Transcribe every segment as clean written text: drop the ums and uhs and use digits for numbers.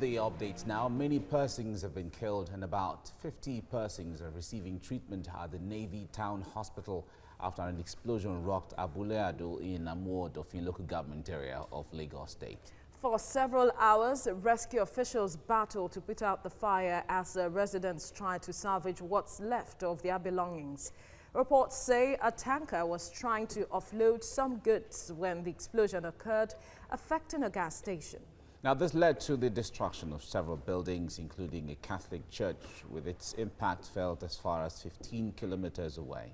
the updates now. Many persons have been killed and about 50 persons are receiving treatment at the Navy Town Hospital after an explosion rocked Abule Ado in Amodofin local government area of Lagos State. For several hours, rescue officials battled to put out the fire as residents tried to salvage what's left of their belongings. Reports say a tanker was trying to offload some goods when the explosion occurred, affecting a gas station. Now, this led to the destruction of several buildings, including a Catholic church, with its impact felt as far as 15 kilometers away.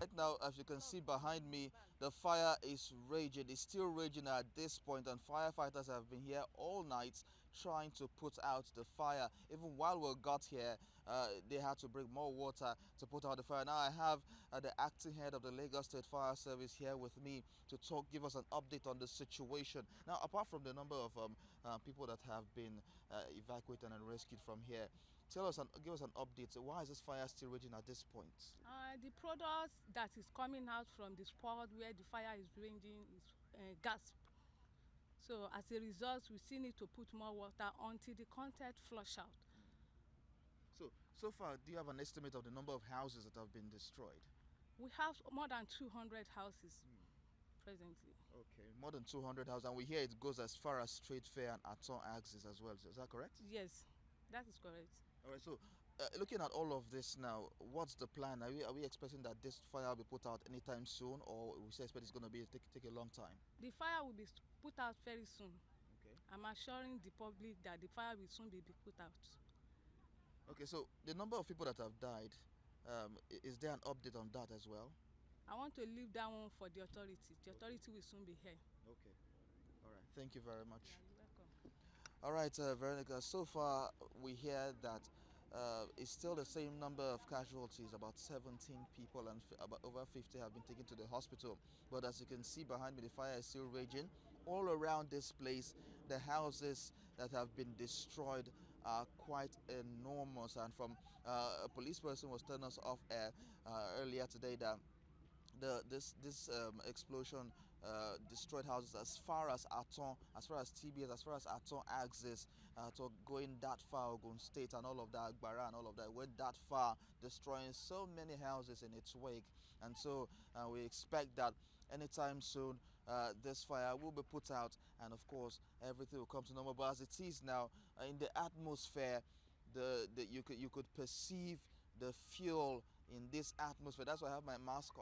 Right now, as you can see behind me, the fire is raging. It's still raging at this point, and firefighters have been here all night trying to put out the fire. Even while we got here, they had to bring more water to put out the fire. Now I have the acting head of the Lagos State Fire Service here with me to give us an update on the situation. Now, apart from the number of people that have been evacuated and rescued from here, give us an update. Why is this fire still raging at this point? The product that is coming out from the spot where the fire is raging is gas. So as a result, we still need to put more water until the content flush out. So far, do you have an estimate of the number of houses that have been destroyed? We have more than 200 houses presently. Okay, more than 200 houses, and we hear it goes as far as Straight Fair and Aton axis as well. Is that correct? Yes, that is correct. All right, so looking at all of this now, what's the plan? Are we expecting that this fire will be put out anytime soon, or we expect it's going to be take a long time? The fire will be put out very soon. Okay. I'm assuring the public that the fire will soon be put out. Okay, so the number of people that have died, is there an update on that as well? I want to leave that one for the authority. The authority will soon be here. Okay. All right. Thank you very much. Yeah, you're welcome. All right, Veronica, so far we hear that it's still the same number of casualties, about 17 people, and about over 50 have been taken to the hospital. But as you can see behind me, the fire is still raging. All around this place, the houses that have been destroyed are quite enormous. And from a police person was telling us off air earlier today that this explosion destroyed houses as far as Aton, as far as TBS, as far as Aton axis, to going that far, Ogun State and all of that, Agbara and all of that, went that far, destroying so many houses in its wake. And so we expect that anytime soon this fire will be put out, and of course everything will come to normal. But as it is now, in the atmosphere, you could perceive the fuel in this atmosphere. That's why I have my mask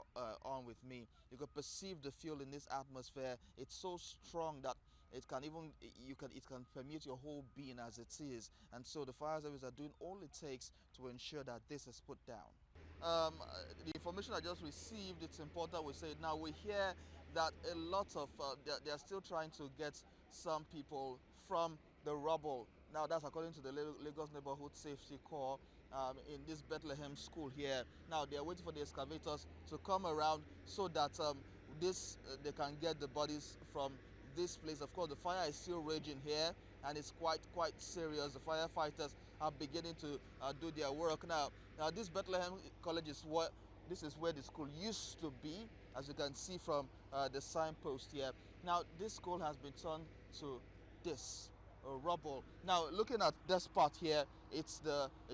on with me. You can perceive the fuel in this atmosphere. It's so strong that it can permeate your whole being as it is. And so the fire service are doing all it takes to ensure that this is put down. The information I just received, it's important we say it now. We hear that a lot of they're still trying to get some people from the rubble. Now that's according to the Lagos Neighborhood Safety Corps in this Bethlehem school here. Now they are waiting for the excavators to come around so that they can get the bodies from this place. Of course, the fire is still raging here, and it's quite serious. The firefighters are beginning to do their work now. Now this Bethlehem College is where the school used to be, as you can see from the signpost here. Now this school has been turned to this rubble. Now looking at this part here, it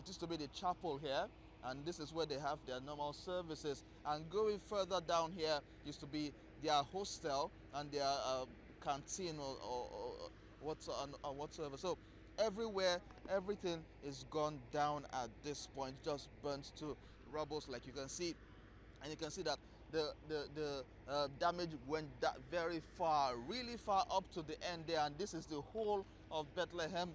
used to be the chapel here, and this is where they have their normal services. And going further down here used to be their hostel and their canteen or whatsoever. So everywhere, everything is gone down at this point, just burnt to rubbles, like you can see. And you can see that the damage went very far, really far up to the end there. And this is the whole of Bethlehem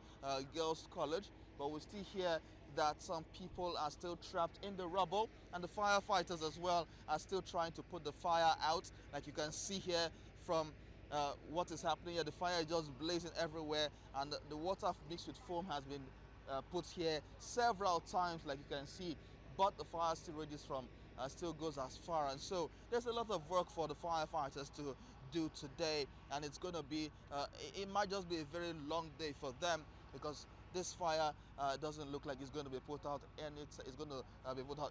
Girls College. But we still hear that some people are still trapped in the rubble, and the firefighters as well are still trying to put the fire out. Like you can see here from what is happening here, the fire is just blazing everywhere, and the water mixed with foam has been put here several times, like you can see. But the fire still rages from still goes as far, and so there's a lot of work for the firefighters to do today, and it's going to be it might just be a very long day for them, because this fire doesn't look like it's going to be put out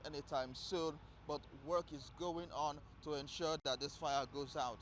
anytime soon. But work is going on to ensure that this fire goes out.